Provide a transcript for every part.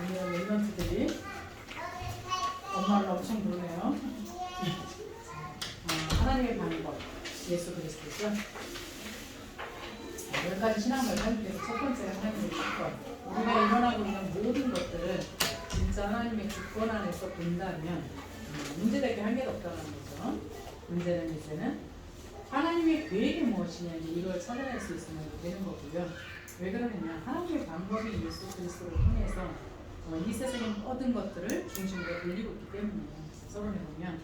우리 멤버들이 엄마를 엄청 부르네요. 하나님의 방법, 예수 그리스도죠. 몇 가지 신앙을 가지고 첫 번째가 하나님의 주권. 우리가 일어나고 있는 모든 것들을 진짜 하나님의 주권 안에서 본다면 문제될 게 한 개도 없다는 거죠. 문제는 이제는 하나님의 계획이 무엇이냐 이걸 찾아낼 수 있으면 되는 거고요. 왜 그러느냐, 하나님의 방법이 예수 그리스도를 통해서 이 세상에 얻은 것들을 중심으로 돌리고 있기 때문에 서론에 보면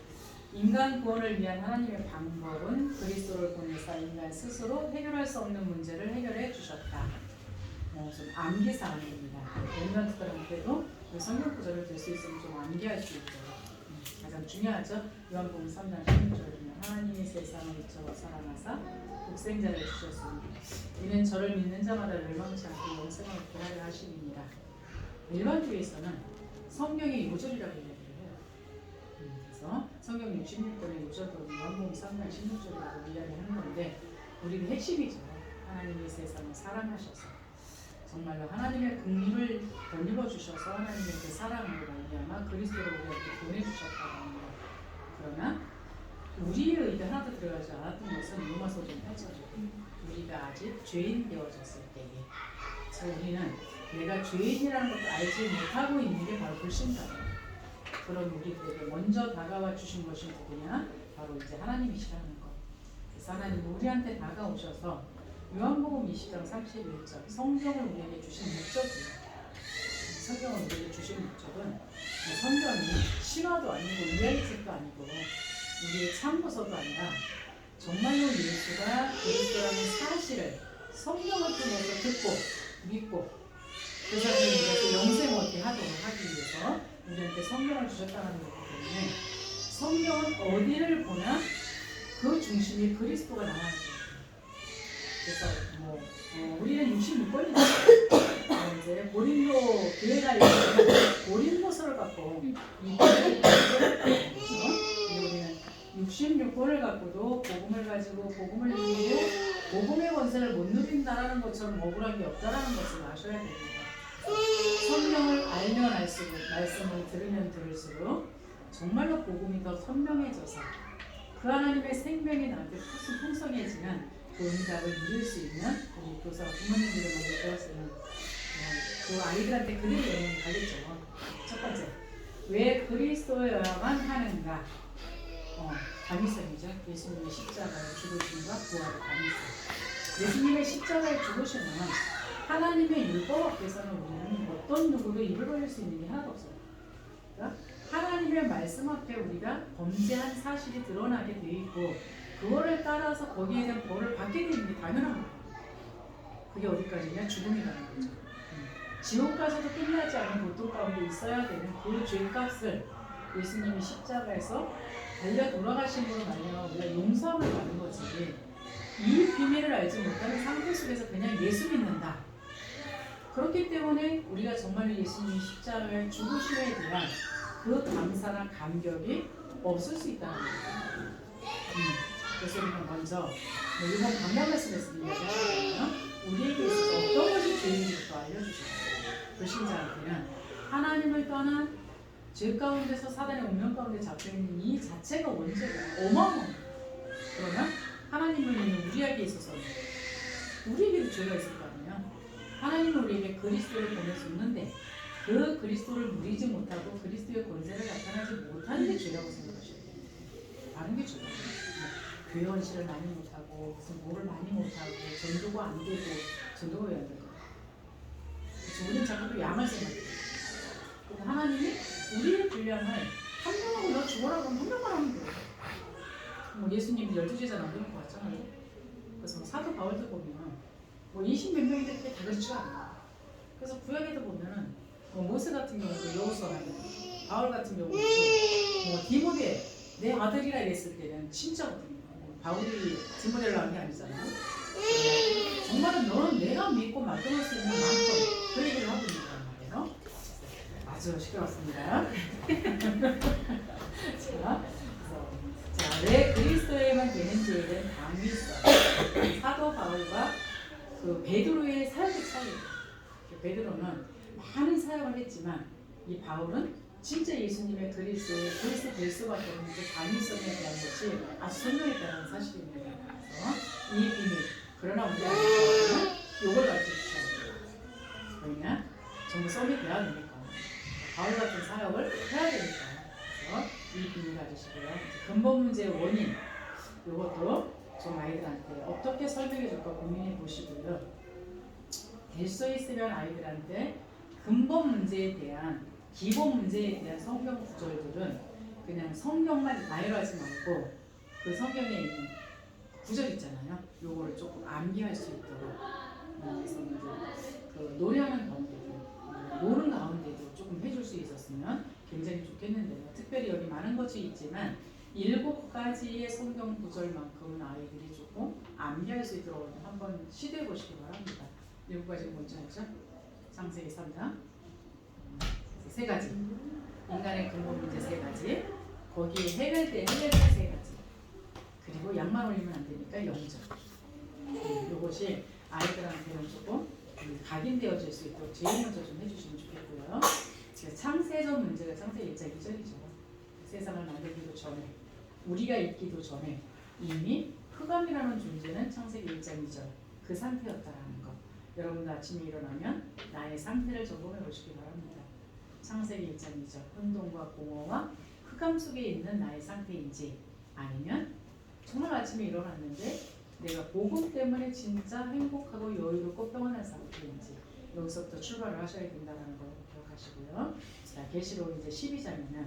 인간 구원을 위한 하나님의 방법은 그리스도를 보내사 인간 스스로 해결할 수 없는 문제를 해결해 주셨다. 좀 암기사항입니다. 랩런트들한테도 성경 구절을 들 수 있으면 좀 암기할 수 있도록 가장 중요하죠. 요한복음 3장 16절에 보면 하나님이 세상을 이처럼 사랑하사 독생자를 주셨으니 이는 저를 믿는 자마다 멸망치 않고 영생을 얻게 하려 하심이니라. 일반주의에서는 성경의 요절이라고 얘기를 해요. 그래서 성경 66권의 요절도 요한복음 3장 16절이라고 이야기하는 건데 우리는 핵심이죠. 하나님이 세상을 사랑하셔서 정말로 하나님의 긍휼을 덧입어 주셔서 하나님의 그 사랑으로 말미암아 그리스도를 우리에게 보내주셨다는 것. 그러나 우리의 의도 하나도 들어가지 않았던 것은 로마서 좀 8절이에요. 우리가 아직 죄인 되어졌을 때에 그래서 우리는 내가 죄인이라는 것도 알지 못하고 있는 게 바로 불신자예요. 그런 우리들에게 먼저 다가와 주신 것이 누구냐? 바로 이제 하나님이시라는 것. 그래서 하나님 우리한테 다가오셔서 요한복음 20장 31절 성경을 우리에게 주신 목적이에요. 성경을 우리에게 주신 목적은 성경이 신화도 아니고 이야기책도 아니고 우리의 참고서도 아니라 정말로 예수가 그리스도라는 사실을 성경을 통해서 듣고 믿고 그 사실을 믿어서 영생을 얻게 하도록 하기 위해서 우리한테 성경을 주셨다는 거기 때문에 성경은 어디를 보나 그 중심이 그리스도가 나와있어요. 그래서 우리는 66권이죠. 이제 고린도 교회가 있는 고린도서를 갖고 우리는 66권을 갖고도 복음을 가지고 복음을 누리고 복음의 권세를 못 누린다라는 것처럼 억울한 게 없다라는 것을 아셔야 됩니다. 성경을 알면 알수록 말씀을 들으면 들을수록 정말로 복음이 더 선명해져서 그 하나님의 생명이 나한테 풍성해지면 그 응답을 누릴 수 있는 우리 교사 부모님들을 먼저 배웠으면 그 아이들한테 그대로 영향이 가겠죠. 첫 번째, 왜 그리스도여야만 하는가? 당위성이죠. 예수님의 십자가의 죽으심과 부활의 당위성. 예수님의 십자가의 죽으심은 하나님의 율법 앞에서는 우리는 어떤 누구도 입을 벌릴 수 있는 게 하나도 없어요. 그러니까 하나님의 말씀 앞에 우리가 범죄한 사실이 드러나게 돼 있고 그거를 따라서 거기에 대한 벌을 받게 되는 게 당연한 거예요. 그게 어디까지냐? 죽음이라는 거죠. 지옥 가서도 끝나지 않은 고통 가운데 있어야 되는 그 죄값을 예수님이 십자가에서 달려 돌아가심으로 말미암아 우리가 용서함을 받는 거지. 이 비밀을 알지 못하는 상태 속에서 그냥 예수 믿는다. 그렇기 때문에 우리가 정말 예수님이 십자가의 죽으심에 대한 그 감사나 감격이 없을 수 있다는 거예요. 그래서 우리가 먼저 이번 강단 말씀에서 이야기하잖아요. 우리에게 있어서 어떤 것이 죄인지부터 알려주셨어요. 불신자한테는 하나님을 떠난 죄 가운데서 사단의 운명 가운데 잡혀있는 이 자체가 원죄가 어마어마해요. 그러면 하나님을 믿는 우리에게 있어서는 우리에게도 죄가 있을 거 아니에요. 하나님은 우리에게 그리스도를 보내줬는데 그 그리스도를 누리지 못하고 그리스도의 권세를 나타나지 못하는 게 죄라고 생각하셔야 돼요. 다른 게 죄라고 교회 원시를 많이 못하고 무슨 뭐를 많이 못하고 전도가 안 되고 전도가 왜 안 될까? 우리는 자꾸 또 양을 생각해요. 근데 하나님이 우리의 분량을 한 명하고 너 죽어라고 하면 한 명만 하면 돼요. 뭐 예수님이 12제자 남겨놓고 왔잖아요. 그래서 사도 바울도 보면 뭐 20몇 명인데 그게 다 그렇지가 않아요. 그래서 구약에도 보면은 뭐 모세 같은 경우도 여호수아라고 바울 같은 경우도 뭐 디모데 내 아들이라 이랬을 때는 진짜거든요. 바울이 디모데를 낳은 게 아니잖아요. 정말은 너는 내가 믿고 맡겨놓을 수 있는 만큼 그 얘기를 하고 있는 거란 말이에요. 아주 시끄럽습니다. 왜 그리스도에만 되는지에 대한 당위성. 사도 바울과 그 베드로의 사역의 차이. 베드로는 많은 사역을 했지만 이 바울은 진짜 예수님의 그리스도 될 수밖에 없는 그 가능성에 대한 것이 아주 선명했다는 사실입니다. 그래서 이 비밀, 그러나 우리가 이걸 가르쳐주셔야 돼요. 왜냐? 전부 썸이 돼야 되니까. 바울 같은 사역을 해야 되니까. 그래서 이 비밀 가지시고요. 근본 문제의 원인, 이것도 좀 아이들한테 어떻게 설명해 줄까 고민해 보시고요. 될 수 있으면 아이들한테 근본 문제에 대한 기본 문제에 대한 성경 구절들은 그냥 성경만 나열하지 말고 그 성경에 있는 구절 있잖아요. 요거를 조금 암기할 수 있도록 그래서 그 노래하는 가운데도 노는 가운데도 조금 해줄 수 있었으면 굉장히 좋겠는데요. 특별히 여기 많은 것이 있지만 7가지의 성경 구절만큼은 아이들이 조금 암기할 수 있도록 한번 시도해 보시기 바랍니다. 7가지가 뭔지 알죠? 창세기 3장 3가지 인간의 근본 문제 3가지 거기에 해결될 3가지 그리고 양만 올리면 안 되니까 0점 이것이 아이들한테는 조금 각인되어질 수 있도록 제일 먼저 좀 해주시면 좋겠고요. 창세전 문제가 창세기 1장 2절이죠. 세상을 만들기도 전에 우리가 있기도 전에 이미 흑암이라는 존재는 창세기 1장 2절 그 상태였다라는 것. 여러분도 아침에 일어나면 나의 상태를 점검해 보시기 바랍니다. 창세기 1장 2절 혼돈과 공허와 흑암 속에 있는 나의 상태인지 아니면 정말 아침에 일어났는데 내가 복음 때문에 진짜 행복하고 여유롭고 평안한 상태인지 여기서부터 출발을 하셔야 된다는 걸 기억하시고요. 자, 계시록 이제 12장에는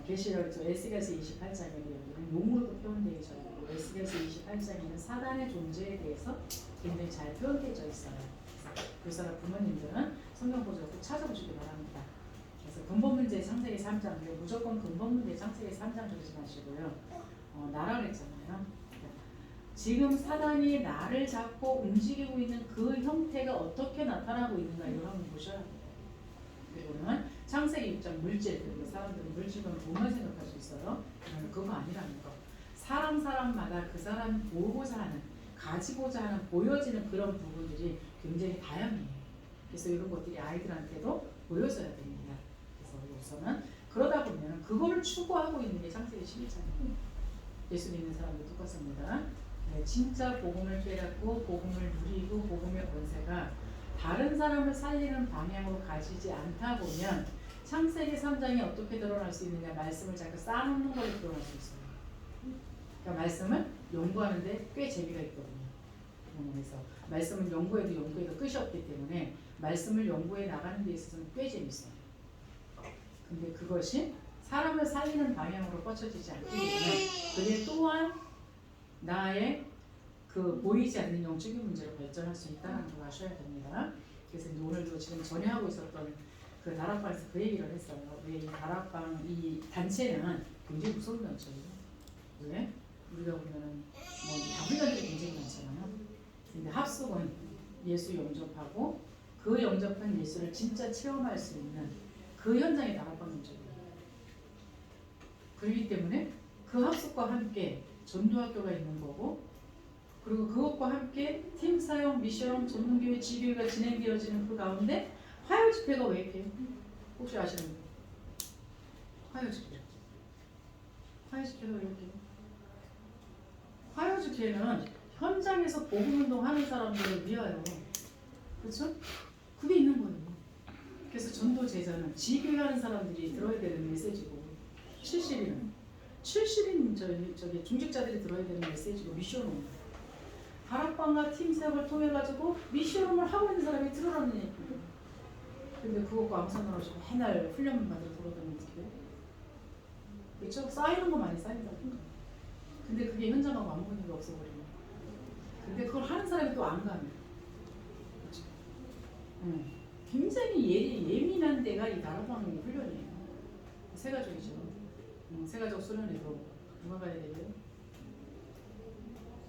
계시록 에스겔서 28장에 여기는 용으로도 표현되어 있고 에스겔서 28장에는 사단의 존재에 대해서 굉장히 잘 표현되어 있어요. 그래서 부모님들은 성경 보좌를 꼭 찾아보시기 바랍니다. 그래서 근본 문제 창세기 3장 무조건 근본 문제 창세기 3장 적지 마시고요. 나라 그랬잖아요. 지금 사단이 나를 잡고 움직이고 있는 그 형태가 어떻게 나타나고 있는가 이걸 한번 보셔야 돼요. 그리고는 창세기 6장 물질, 그리고 사람들은 물질은 돈만 생각할 수 있어요. 그러면 그거 아니라는 거. 사람마다 그 사람이 보고자 하는, 가지고자 하는, 보여지는 그런 부분들이 굉장히 다양해요. 그래서 이런 것들이 아이들한테도 보여져야 됩니다. 그래서 우선은 그러다 보면 그거를 추구하고 있는 게 창세기 11장이에요. 예수 믿는 사람도 똑같습니다. 네, 진짜 복음을 깨닫고 복음을 누리고 복음의 권세가 다른 사람을 살리는 방향으로 가지지 않다 보면 창세기 3장이 어떻게 드러날 수 있느냐 말씀을 자꾸 쌓아놓는 걸로 드러날 수 있어요. 그러니까 말씀을 연구하는데 꽤 재미가 있거든요. 그래서 말씀을 연구해도 끝이 없기 때문에 말씀을 연구해 나가는 데 있어서는 꽤 재밌어요. 근데 그것이 사람을 살리는 방향으로 뻗쳐지지 않기 때문에 그게 또한 나의 그 보이지 않는 영적인 문제로 발전할 수 있다는 걸 아셔야 됩니다. 그래서 오늘도 지금 전회하고 있었던 그 다락방에서 그 얘기를 했어요. 왜 이 다락방 이 단체는 굉장히 무서운 단체예요. 왜? 우리가 보면은 다분단들이 굉장히 많잖아요. 근데 합숙은 예수 영접하고 그 영접한 예수를 진짜 체험할 수 있는 그 현장이 다락방 문제예요. 그렇기 때문에 그 합숙과 함께 전도학교가 있는 거고 그리고 그것과 함께 팀 사역, 미션, 전문교회, 지교회가 진행되어지는 그 가운데 화요 집회가 왜 이렇게 혹시 아시는 분? 화요 집회. 화요 집회가 왜 이렇게? 화요 집회는 현장에서 복음운동 하는 사람들을 위하여 그렇죠? 그게 있는 거예요. 그래서 전도 제자는 지교회 하는 사람들이 들어야 되는 메시지고 70인 저기 중직자들이 들어야 되는 메시지고 미션홈. 다락방과 팀 사역을 통해 가지고 미션홈을 하고 있는 사람이 들어라는 얘기예요. 근데 그것과 아무 상관없이 맨날 훈련 받으러 들어다니는 어떻게 해요? 그렇죠? 쌓이는 거 많이 쌓인다고. 근데 그게 현장하고 아무 관계가 없어버리면. 근데 그걸 하는 사람이 또 안 가면. 그렇죠? 굉장히 예민한 데가 이 다락방 훈련이에요. 세가족이죠. 세가족 수련회도 누가 가야 되고요?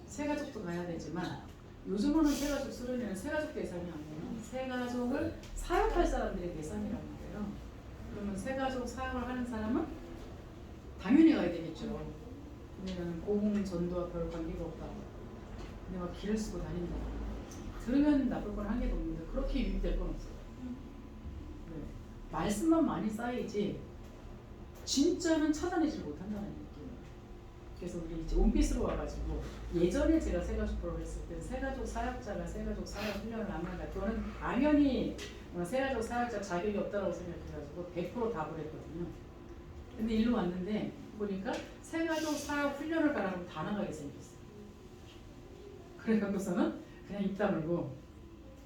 세가족도 가야 되지만 요즘은 세가족 수련회는 세가족 대상이 아니에요. 세가족을 사역할 사람들의 대상이라는 거예요. 그러면 세가족 사역을 하는 사람은 당연히 가야 되겠죠. 근데 나는 복음 전도와 별 관계가 없다. 근데 막 길을 쓰고 다닌다. 들으면 나쁠 건 한 개도 없는데 그렇게 유익될 건 없어요. 말씀만 많이 쌓이지 진짜는 찾아내지 못한다는 느낌이에요. 그래서 우리 이제 온빛으로 와가지고 예전에 제가 세가족 프로를 했을 때 세가족 사역자가 세가족 사역 훈련을 안 한다. 그거는 당연히 세가족 사역자 자격이 없다고 생각해가지고 100% 답을 했거든요. 근데 일로 왔는데 보니까 세가족 사역 훈련을 가라고 다 나가게 생겼어요. 그래갖고서는 그냥 입 다물고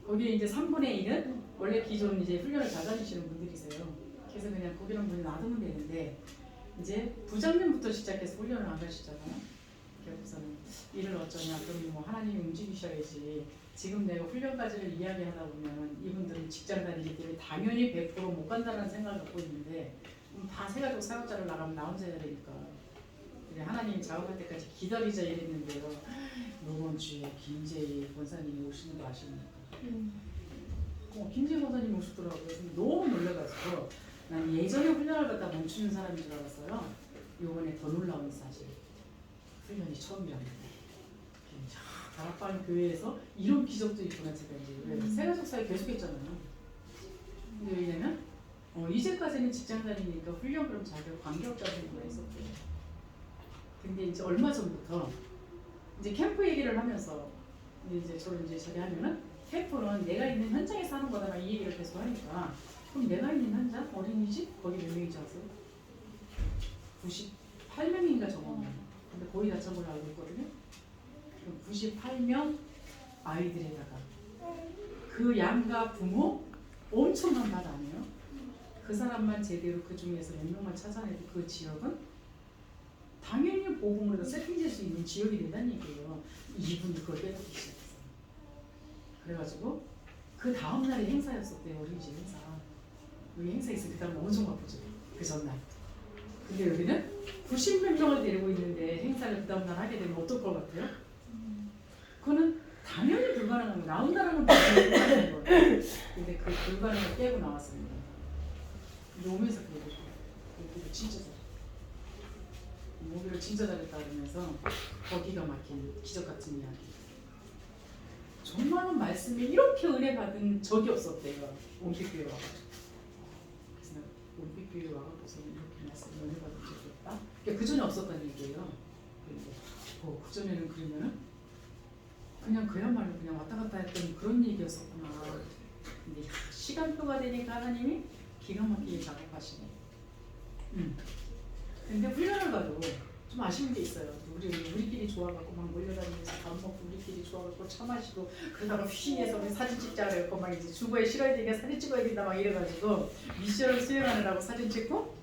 거기에 이제 3분의 1은 원래 기존 이제 훈련을 잘 다니시는 분들이세요. 그래서 그냥 거기는 분이 놔두면 되는데 이제 부장님부터 시작해서 훈련을 안 가시잖아요. 그래서는 일을 어쩌냐, 그럼 뭐 하나님이 움직이셔야지. 지금 내가 훈련까지를 이야기하다 보면 이분들은 직장 다니기 때문에 당연히 100%못 간다는 생각을 갖고 있는데 다 세가족 사역자를 나가면 나 혼자 해야 되니까 하나님 작업할 때까지 기다리자 이랬는데요. 이번 주에 김재희 권사님이 오시는 거 아십니까? 김재희 권사님이 오시더라고요. 근데 너무 놀라가지고 난 예전에 훈련을 갖다 멈추는 사람인 줄 알았어요. 요번에 더 놀라운 사실. 훈련이 처음이랍니다. 다락방 교회에서 이런 기적도 있구나. 제가 이제 세가족 사역 계속했잖아요. 근데 왜냐면 이제까지는 직장 다니니까 훈련 그럼 자기가 관계없다고 생각을 했었고요. 근데 이제 얼마 전부터 이제 캠프 얘기를 하면서 이제 저를 이제 저기 하면은 캠프는 내가 있는 현장에서 하는 거다 이 얘기를 계속 하니까 그럼 내가 있는 현장 어린이집 거기 몇 명인지 아세요? 98명인가 적었나요? 근데 거의 다 찬 걸로 알고 있거든요. 98명 아이들에다가 그 양가 부모 엄청난 밭 아니에요? 그 사람만 제대로 그 중에서 몇 명만 찾아내도 그 지역은 당연히 복음으로 세팅될 수 있는 지역이 된다는 얘기예요. 이분도 그걸 깨닫기 시작했어요. 그래가지고 그 다음 날이 행사였었대요. 어린이집 행사. 여기 행사 있으면 그 다음 날 엄청 바쁘죠. 그 전날. 근데 여기는 90몇 명을 데리고 있는데 행사를 그 다음 날 하게 되면 어떨 것 같아요? 그거는 당연히 불가능한 거예요. 나온다는 건 불가능한 거예요. 근데 그 불가능을 깨고 나왔습니다. 오면서 그 얘기를 해요. 진짜 잘했다. 모기를 진짜 잘했다 그러면서 거기가 막힌 기적 같은 이야기. 정말로 말씀이 이렇게 은혜 받은 적이 없었대요. 온빛교회 와가지고. 그래서 온빛교회 와가지고 이렇게 말씀이 은혜 받은 적이 없다. 그러니까 그 전에 없었다는 얘기예요. 그런데 그 전에는 그러면은 그냥 그야말로 그냥 왔다 갔다 했던 그런 얘기였었구나. 근데 시간표가 되니까 하나님이 기가 막히게 작업하시네. 근데 훈련을 가도 좀 아쉬운 게 있어요. 우리끼리 좋아갖고 막 몰려다니면서 밥 먹고 우리끼리 좋아갖고 차 마시고 그러다가 휘해서 우리 사진 찍자 그래갖고 막 이제 주부에 실어야 되니까 사진 찍어야 된다 막 이래가지고 미션을 수행하느라고 사진 찍고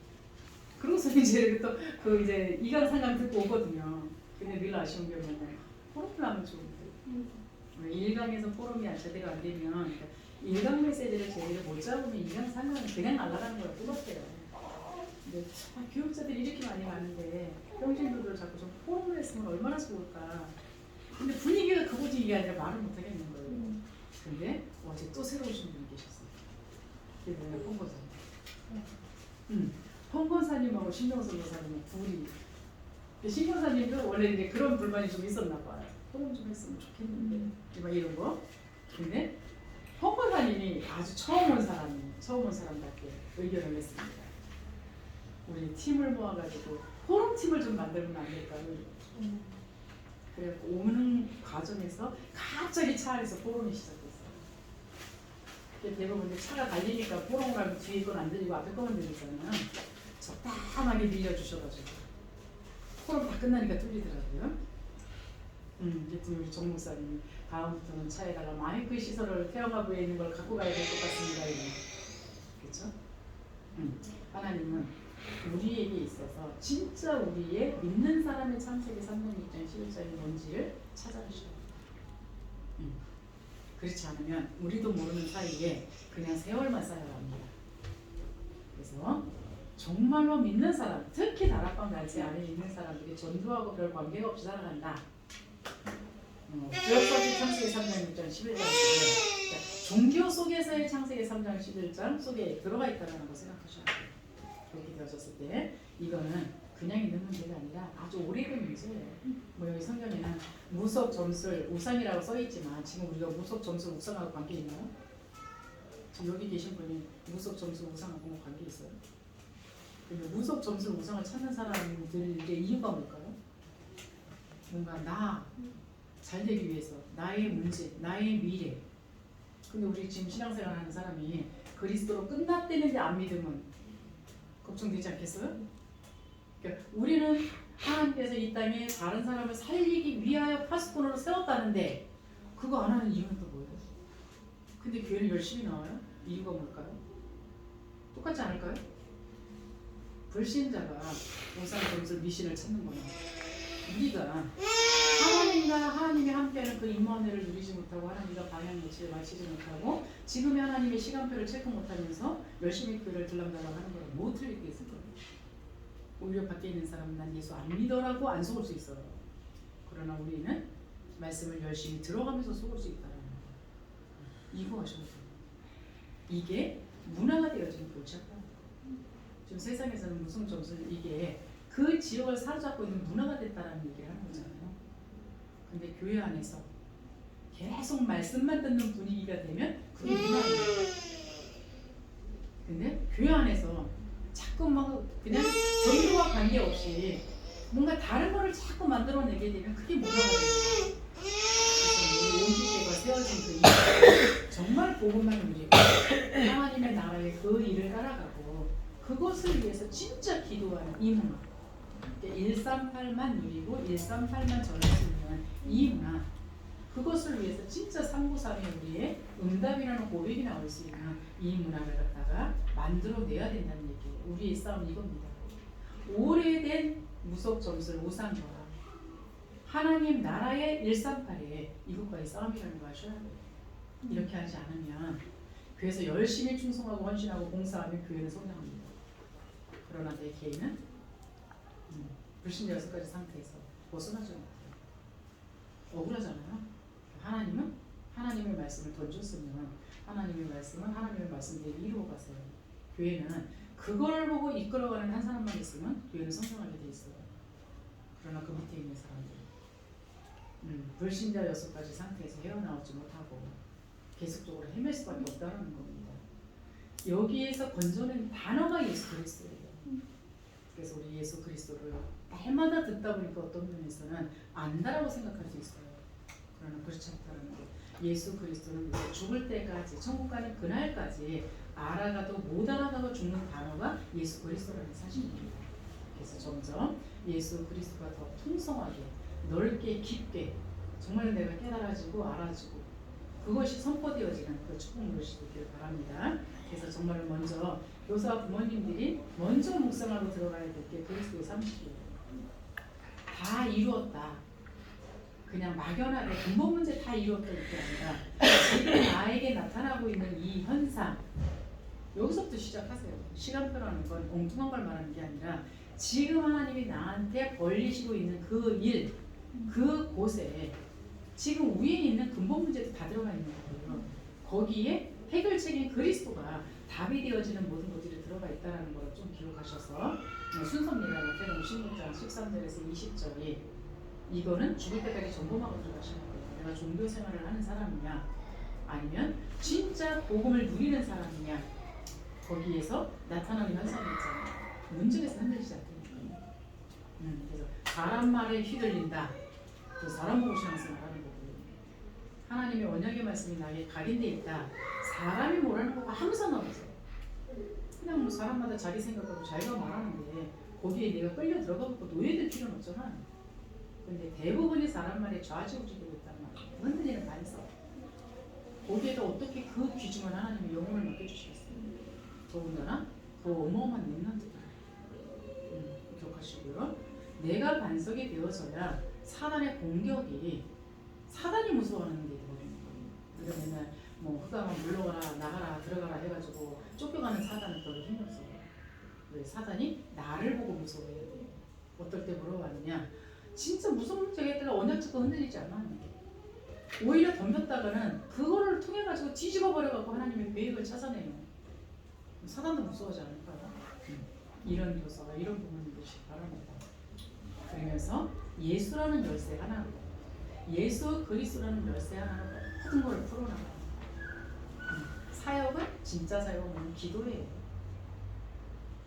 그러고서 이제 또 그 이제 이강 상강 듣고 오거든요. 근데 늘 아쉬운 게 뭐냐면 포럼을 하면 좋은데 1강에서 포럼이 제대로 안 되면 그러니까 1강 메시지를 제대로 못 잡으면 2강 상강은 그냥 날아가는 거랑 똑같아요. 근데 교육자들이 이렇게 많이 가는데 평신도들 자꾸 좀 포럼을 했으면 얼마나 좋을까. 근데 분위기가 그 분위기가 아니라 말을 못 하겠는 거예요. 근데 어제 또 새로 오신 분이 계셨어요. 그게 뭐냐, 홍건사님. 홍건사님하고 신명선 교사님은 둘이. 신명사님도 원래 이제 그런 불만이 좀 있었나 봐요. 포럼 좀 했으면 좋겠는데 막 이런 거. 근데 홍건사님이 아주 처음 온 사람답게 의견을 냈습니다. 우리 팀을 모아가지고 포럼 팀을 좀 만들면 안 될까? 그래서 오는 과정에서 갑자기 차 안에서 포럼이 시작됐어요. 대부분 차가 달리니까 포럼을 하면 뒤에 건 안 들리고 앞에 거만 들리잖아요. 적당하게 밀려주셔가지고 포럼 다 끝나니까 뚫리더라고요. 그랬더니 우리 정 목사님이 다음부터는 차에다가 마이크 시설을 태영하부에 있는 걸 갖고 가야 될 것 같습니다. 그렇죠? 하나님은 우리에게 있어서 진짜 우리의 믿는 사람의 창세기 3장 6장 11장이 뭔지를 찾아주셔야 합니다. 그렇지 않으면 우리도 모르는 사이에 그냥 세월만 쌓여갑니다. 그래서 정말로 믿는 사람, 특히 다락방 단체 안에 있는 사람들이 전도하고 별 관계가 없이 살아간다. 구역사실 창세기 3장 6장 11장 종교 속에서의 창세기 3장 11장 속에 들어가 있다는 거 생각하셔야 돼요. 그렇게 되어졌을 때 이거는 그냥 있는 문제가 아니라 아주 오래된 문제예요. 뭐 여기 성경에는 무속 점술 우상이라고 써 있지만 지금 우리가 무속 점술 우상하고 관계 있나요? 여기 계신 분이 무속 점수 우상하고 관계 있어요? 근데 무속 점수 우상을 찾는 사람들의 이유가 뭘까요? 뭔가 나 잘 되기 위해서 나의 문제, 나의 미래. 근데 우리 지금 신앙생활 하는 사람이 그리스도로 끝났다는데 안 믿으면 걱정되지 않겠어요? 그러니까 우리는 하나님께서 이 땅에 다른 사람을 살리기 위하여 파수꾼으로 세웠다는데 그거 안 하는 이유는 또 뭐예요? 근데 교회는 열심히 나와요? 이유가 뭘까요? 똑같지 않을까요? 불신자가 우상 점수 미신을 찾는 거예요. 우리가 하나님이 함께하는 그 임마누엘을 누리지 못하고 하나님과 방향 매치를 마치지 못하고 지금의 하나님의 시간표를 체크 못하면서 열심히 교회를 들락달락 하는 거는 뭐 틀릴 게 있을 거예요? 오히려 밖에 있는 사람은 난 예수 안 믿어라고 안 속을 수 있어요. 그러나 우리는 말씀을 열심히 들어가면서 속을 수 있다는 거예요. 이거 하셔야 돼요. 이게 문화가 되어지는 골치 아파요. 지금 세상에서는 무슨 점수는 이게 그 지역을 사로잡고 있는 문화가 됐다는 얘기를 하는 거잖아요. 근데 교회 안에서 계속 말씀만 듣는 분위기가 되면 그게 문화예요. 근데 교회 안에서 자꾸 막 그냥 전도와 관계없이 뭔가 다른 거를 자꾸 만들어내게 되면 그게 문화가 돼요. 그래서 용기계가 세워진 그 이유 정말 복음만 누리고 하나님의 나라의 그 일을 따라가고 그것을 위해서 진짜 기도하는 이 문화 138만 누리고 138만 전할 수 있는 이 문화 그것을 위해서 진짜 393의 우리의 응답이라는 고백이 나올 수 있는 이 문화를 갖다가 만들어내야 된다는 얘기예요. 우리의 싸움은 이겁니다. 오래된 무속 점술 우상과 하나님 나라의 138에 이것과의 싸움이라는 걸 아셔야 돼요. 이렇게 하지 않으면 교회에서 열심히 충성하고 헌신하고 봉사하면 교회는 성장합니다. 그러나 내 개인은 불신자 6가지 상태에서 벗어나지 못해요. 억울하잖아요. 하나님은 하나님의 말씀을 던졌으면 하나님의 말씀은 하나님의 말씀대로 이루어가세요. 교회는 그걸 보고 이끌어가는 한 사람만 있으면 교회는 성장하게 돼 있어요. 그러나 그 밑에 있는 사람들 불신자 6가지 상태에서 헤어나오지 못하고 계속적으로 헤맬 수밖에 없다는 겁니다. 여기에서 건져낸 단어가 예수 그리스도예요. 그래서 우리 예수 그리스도를 날마다 듣다 보니까 어떤 면에서는 안다라고 생각할 수 있어요. 그러나 그렇지 않다는 거. 예수 그리스도는 죽을 때까지 천국 가는 그날까지 알아가도 못 알아가고 죽는 단어가 예수 그리스도라는 사실입니다. 그래서 점점 예수 그리스도가 더 풍성하게 넓게 깊게 정말 내가 깨달아지고 알아지고 그것이 선포되어지는 그 축복 누리시 되기를 바랍니다. 그래서 정말 먼저 교사와 부모님들이 먼저 묵상하고 들어가야 될 게 그리스도의 30이에요. 다 이루었다. 그냥 막연하게 근본 문제 다 이루었다 이게 아니라 지금 나에게 나타나고 있는 이 현상 여기서부터 시작하세요. 시간표라는 건 엉뚱한 걸 말하는 게 아니라 지금 하나님이 나한테 벌리시고 있는 그 일, 그 곳에 지금 위에 있는 근본 문제도 다 들어가 있는 거예요. 거기에 해결책인 그리스도가 답이 되어지는 모든 것들이 들어가 있다는 걸 좀 기록하셔서 순서입니다. 마태복음 16장 13절에서 20절이 이거는 죽을 때까지 점검하고 들어가시는 거예요. 내가 종교 생활을 하는 사람이냐 아니면 진짜 복음을 누리는 사람이냐 거기에서 나타나는 현상이 있잖아요. 문제에서 흔들리지 않다니까요. 그래서 사람 말에 휘둘린다. 그 사람 보고 신앙생활 하는 거고요. 하나님의 언약의 말씀이 나에게 각인돼 있다. 사람이 뭐라는 거가 아무 상관없어요. 그냥 뭐 사람마다 자기 생각하고 자기가 말하는데 거기에 내가 끌려 들어가고 노예될 필요는 없잖아. 근데 대부분의 사람 말에 좌지우지되고 있단 말이에요. 흔들리는 반석. 거기에다 어떻게 그 귀중한 하나님의 영혼을 맡겨주시겠어요? 더군다나 그 어마어마한 렘넌트들. 기억하시고요. 내가 반석이 되어서야 사단의 공격이 사단이 무서워하는 게 되거든요. 우리가 맨날 뭐 흑암아 물러가라 나가라 들어가라 해가지고 쫓겨가는 사단은 별로 힘이 없어요. 왜? 사단이 나를 보고 무서워해야 돼요. 어떨 때 물어봤느냐 진짜 무서운 문제가 있다가 언약적으로 흔들리지 않아. 오히려 덤볐다가는 그거를 통해 가지고 뒤집어 버려 갖고 하나님의 계획을 찾아내요. 사단도 무서워하지 않을까요? 이런 교사가 이런 부분이 되시기 바랍니다. 그러면서 예수라는 열쇠 하나로 예수 그리스도라는 열쇠 하나로 모든 걸 풀어나가요. 사역은 진짜 사역은 기도예요.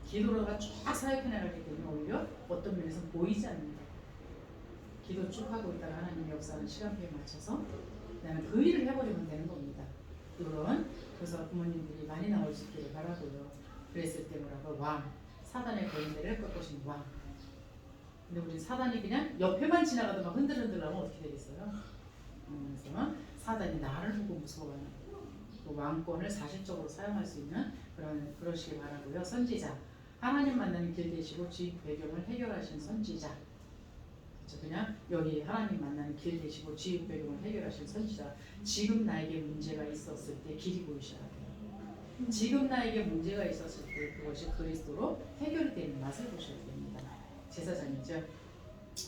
기도로가 쫙 사역해 나가기 때문에 오히려 어떤 면에서 보이지 않는다. 기도 쭉 하고 있다가 하나님의 역사는 시간표에 맞춰서 나는 그 일을 해버리면 되는 겁니다. 그래서 부모님들이 많이 나올 수 있기를 바라고요. 그랬을 때 뭐라고? 왕. 사단의 권세를 꺾으신 왕. 근데 우리 사단이 그냥 옆에만 지나가도 막 흔들흔들하면 어떻게 되겠어요? 그래서 사단이 나를 보고 무서워하는 그 왕권을 사실적으로 사용할 수 있는 그러시길 바라고요. 선지자. 하나님 만나는 길 되시고 지휘 배경을 해결하신 선지자. 그렇죠? 그냥 여기 하나님 만나는 길 되시고 지휘 배경을 해결하신 선지자. 지금 나에게 문제가 있었을 때 길이 보이셔야 돼요. 지금 나에게 문제가 있었을 때 그것이 그리스도로 해결이 되는 맛을 보셔야 됩니다. 제사장이죠.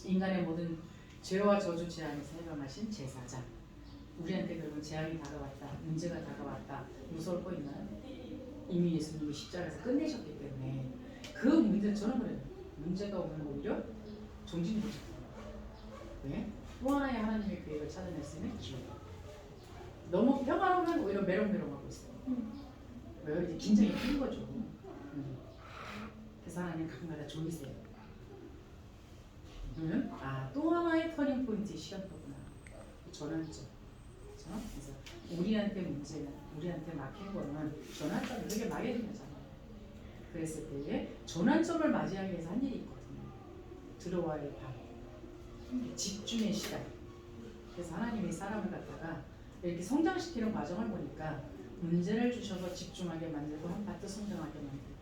인간의 모든 죄와 저주 재앙에서 해방하신 제사장. 우리한테 그러면 재앙이 다가왔다, 문제가 다가왔다, 무서울 거 있나요? 이미 예수님이 십자가에서 끝내셨기 때문에 그 문제처럼 그래요. 문제가 오면 오히려 정진되죠. 왜? 또 하나의 하나님의 계획을 찾아낼 수 있는 기회. 너무 평화로우면 오히려 메롱메롱하고 있어요. 왜? 이제 긴장이 큰 거죠. 그래서 하나님 가끔가다 졸리세요. 그러면 또 하나의 터닝 포인트의 시간표구나. 전환점. 그렇죠? 그래서 우리한테 문제는 우리한테 막힌 거는 전환점을 그게 막아야 되는 거잖아요. 그랬을 때에 전환점을 맞이하기 위해서 한 일이 있거든요. 들어와야 밤. 집중의 시간. 그래서 하나님이 사람을 갖다가 이렇게 성장시키는 과정을 보니까 문제를 주셔서 집중하게 만들고 한 파트 성장하게 만들고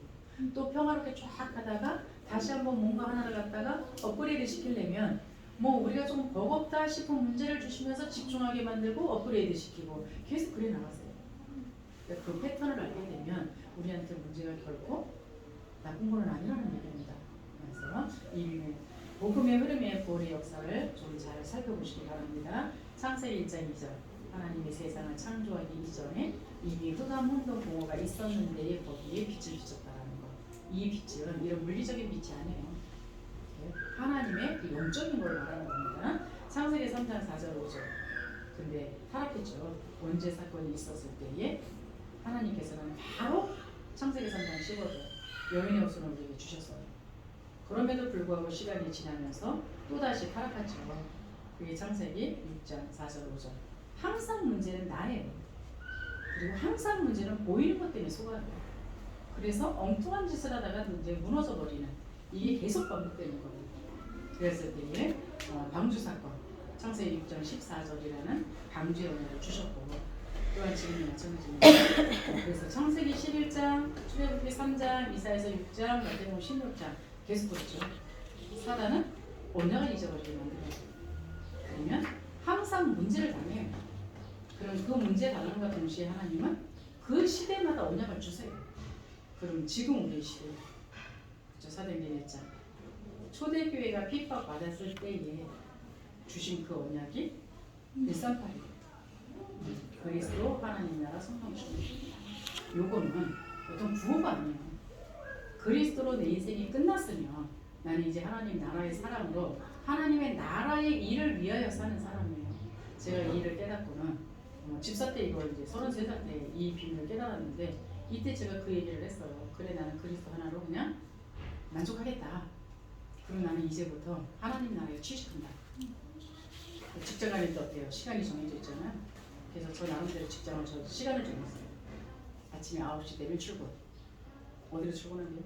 또 평화롭게 쫙 하다가 다시 한번 뭔가 하나를 갖다가 업그레이드 시키려면 뭐 우리가 좀 버겁다 싶은 문제를 주시면서 집중하게 만들고 업그레이드 시키고 계속 그래 나가세요. 그러니까 그 패턴을 알게 되면 우리한테 문제가 결코 나쁜 건 아니라는 얘기입니다. 그래서 이 복음의 흐름의 구원의 역사를 좀 잘 살펴보시기 바랍니다. 창세기 1장 2절 하나님이 세상을 창조하기 이전에 이미 흑암, 혼돈, 공허가 있었는데 거기에 빛을 비쳤다라는 것. 이 빛은 이런 물리적인 빛이 아니에요. 하나님의 그 영적인 걸 말하는 겁니다. 창세기 3장 4절 5절. 근데 타락했죠. 원죄 사건이 있었을 때에 하나님께서는 바로 창세기 3장 15절 여인의 옷을 우리에게 주셨어요. 그럼에도 불구하고 시간이 지나면서 또다시 타락하죠. 그게 창세기 6장 4절 5절. 항상 문제는 나예요. 그리고 항상 문제는 보이는 것 때문에 속아요. 그래서 엉뚱한 짓을 하다가 이제 무너져 버리는 이게 계속 반복되는 거예요. 그랬을 때에 방주 사건 창세기 6장 14절이라는 방주의 언어를 주셨고 또한 지금이 마찬가지입니다. 그래서 창세기 11장, 출애굽기 3장, 이사야서 6장, 마태복음 16장 계속 그렇죠. 사단은 언약을 잊어버리게 만들어요. 그러면 항상 문제를 당해요. 그럼 그 문제 당함과 동시에 하나님은 그 시대마다 언약을 주세요. 그럼 지금 우리 시대 그렇죠? 사도행전 1장 초대교회가 핍박받았을 때에 주신 그 언약이 138이에요. 그리스도 하나님 나라 성령주입니다. 요거는 어떤 구호가 아니에요. 그리스도로 내 인생이 끝났으면 나는 이제 하나님 나라의 사람으로 하나님의 나라의 일을 위하여 사는 사람이에요. 제가 이 일을 깨닫고는 집사 때 이걸 이제 33살 때 이 비밀을 깨달았는데 이때 제가 그 얘기를 했어요. 그래 나는 그리스도 하나로 그냥 만족하겠다. 그럼 나는 이제부터 하나님 나라에 취직한다. 직장 다닐 때 어때요? 시간이 정해져 있잖아요. 그래서 저 나름대로 직장을 시간을 정했어요. 아침에 9시 되면 출근. 어디로 출근하는데요?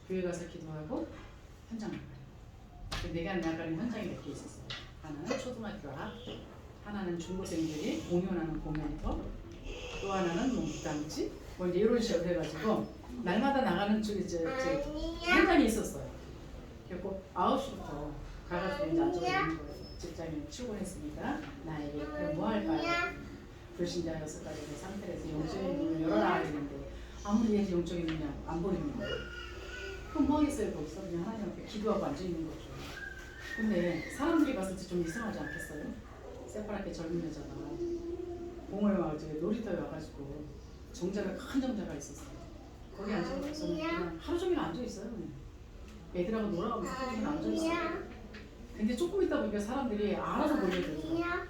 교회 가서 기도하고 현장 나가요. 내가 나가는 현장이 몇 개 있었어요. 하나는 초등학교 앞, 하나는 중고생들이 공연하는 공연터, 또 하나는 뭐 무당집, 뭐 이제 이런 식으로 해가지고 날마다 나가는 현장이 있었어요. 그리고 9시부터 가가지고 이제 앉아있는 거예요. 직장에 출근했습니다. 나에게 그럼 뭐 할까요? 불신자 6가족의 상태에서 영적인 문을 열어라 했는데 아무리 해도 영적인 문이 안 보이는 거예요. 그럼 뭐 하겠어요? 거기서 그냥 하나님 앞에 기도하고 앉아있는 거죠. 근데 사람들이 봤을 때 좀 이상하지 않겠어요? 새파랗게 젊은 여자가 봉을 와가지고 놀이터에 와가지고 정자가 큰 정자가 있었어요. 거기 앉아서 그냥 하루 종일 앉아있어요. 애들하고 놀아가면서 하루 종일 앉아있어요. 근데 조금 있다 보니까 사람들이 알아서 몰려들더라고요.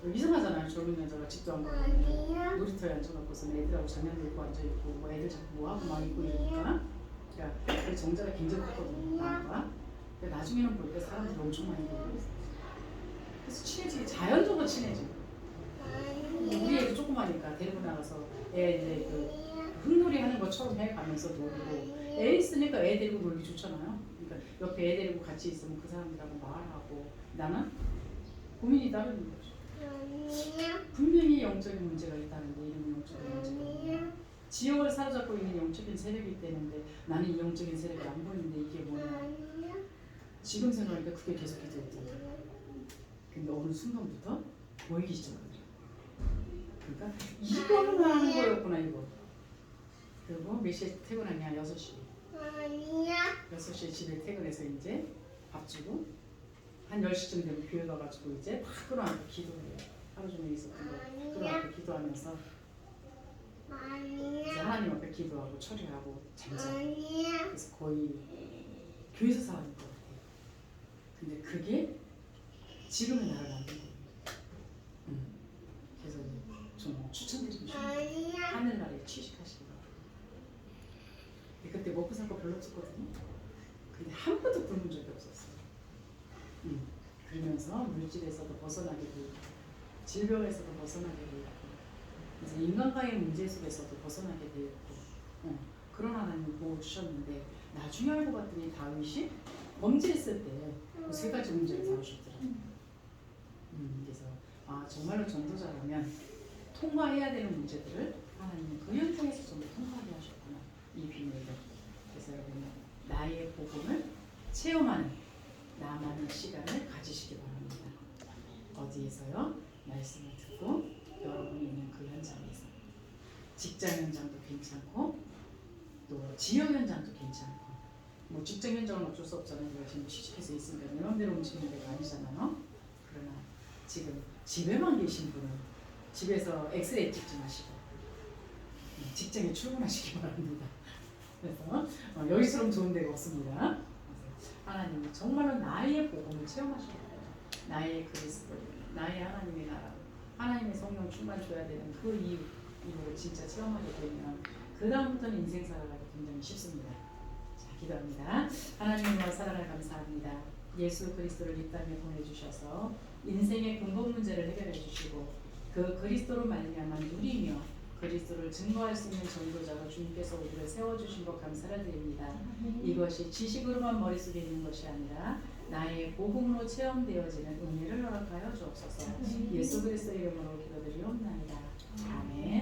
이상하잖아요. 젊은 여자가 집도 안 가고 놀이터에 앉아갖고서 애들하고 장난 놀고 앉아있고 뭐 애들 자꾸 뭐하고 막 있고 이러니까 그러니까 그 정자가 굉장히 컸거든요. 나가. 근데 나중에는 보니까 사람들이 엄청 많이 보고 있어요. 그래서 친해지기 자연적으로 친해지고 우리 애도 조그마니까 데리고 나가서 애 이제 그 흙놀이 하는 것처럼 해가면서 놀고 애 있으니까 애 데리고 놀기 좋잖아요. 그러니까 옆에 애 데리고 같이 있으면 그 사람들하고 말하고 나는 고민이 따르는 거죠. 분명히 영적인 문제가 있다는데 이런 영적인 문제가 있냐. 지역을 사로잡고 있는 영적인 세력이 있다는데 나는 이 영적인 세력이 안 보이는데 이게 뭐냐. 지금 생각하니까 그게 계속 기도했잖아요. 근데 어느 순간부터 보이기 시작하더라고요. 그러니까 이거는 하는 거였구나 이거. 그리고 몇 시에 퇴근하냐? 6시. 6시에 집에 퇴근해서 이제 밥 주고 한 10시쯤 되면 교회 가가지고 이제 탁 끌어안고 기도해요. 하루 종일 있었던 거 끌어안고 기도하면서 이제 하나님 앞에 기도하고 처리하고 잠자고 그래서 거의 교회에서 사는 것 같아요. 근데 그게 지금의 나를 만든 거예요. 그래서 좀 추천드리고 싶어요. 하늘나라에 취직하시기 바랍니다. 그때 먹고 살 거 별로 없었거든요. 근데 한 번도 굶은 적이 없었어요. 그러면서 물질에서도 벗어나게 되고 질병에서도 벗어나게 되고 이제 인간과의 문제 속에서도 벗어나게 되었고 그런 하나님을 보여주셨는데 나중에 알고 봤더니 다윗이 범죄했을 때 그 3가지 문제를 다루셨더라고요. 그래서 아 정말로 전도자라면 통과해야 되는 문제들을 하나님은 그 현장에서 전부 통과하게 하셨구나 이 비밀을. 그래서 여러분 나의 복음을 체험하는 나만의 시간을 가지시기 바랍니다. 어디에서요? 말씀을 듣고 여러분이 있는 그 현장에서 직장 현장도 괜찮고 또 지역 현장도 괜찮고 뭐 직장 현장은 어쩔 수 없잖아요. 우리가 지금 취직해서 있으니까 내 맘대로 움직이는 데가 아니잖아요. 그러나 지금 집에만 계신 분은 집에서 엑스레이 찍지 마시고 직장에 출근하시기 바랍니다. 그래서 여기처럼 좋은 데가 없습니다. 하나님은 정말로 나의 복음을 체험하셔야 돼요. 나의 그리스도, 나의 하나님의 나라, 하나님의 성령 충만 줘야 되는 그 이유를 진짜 체험하게 되면 그 다음부터는 인생 살아가기 굉장히 쉽습니다. 자, 기도합니다. 하나님과 사랑을 감사합니다. 예수 그리스도를 이 땅에 보내주셔서 인생의 근본 문제를 해결해 주시고 그 그리스도로 말미암아 누리며 그리스도를 증거할 수 있는 전도자로 주님께서 우리를 세워주신 것 감사를 드립니다. 이것이 지식으로만 머릿속에 있는 것이 아니라 나의 복음으로 체험되어지는 은혜를 허락하여 주옵소서. 예수 그리스도 이름으로 기도드리옵나이다. 아멘.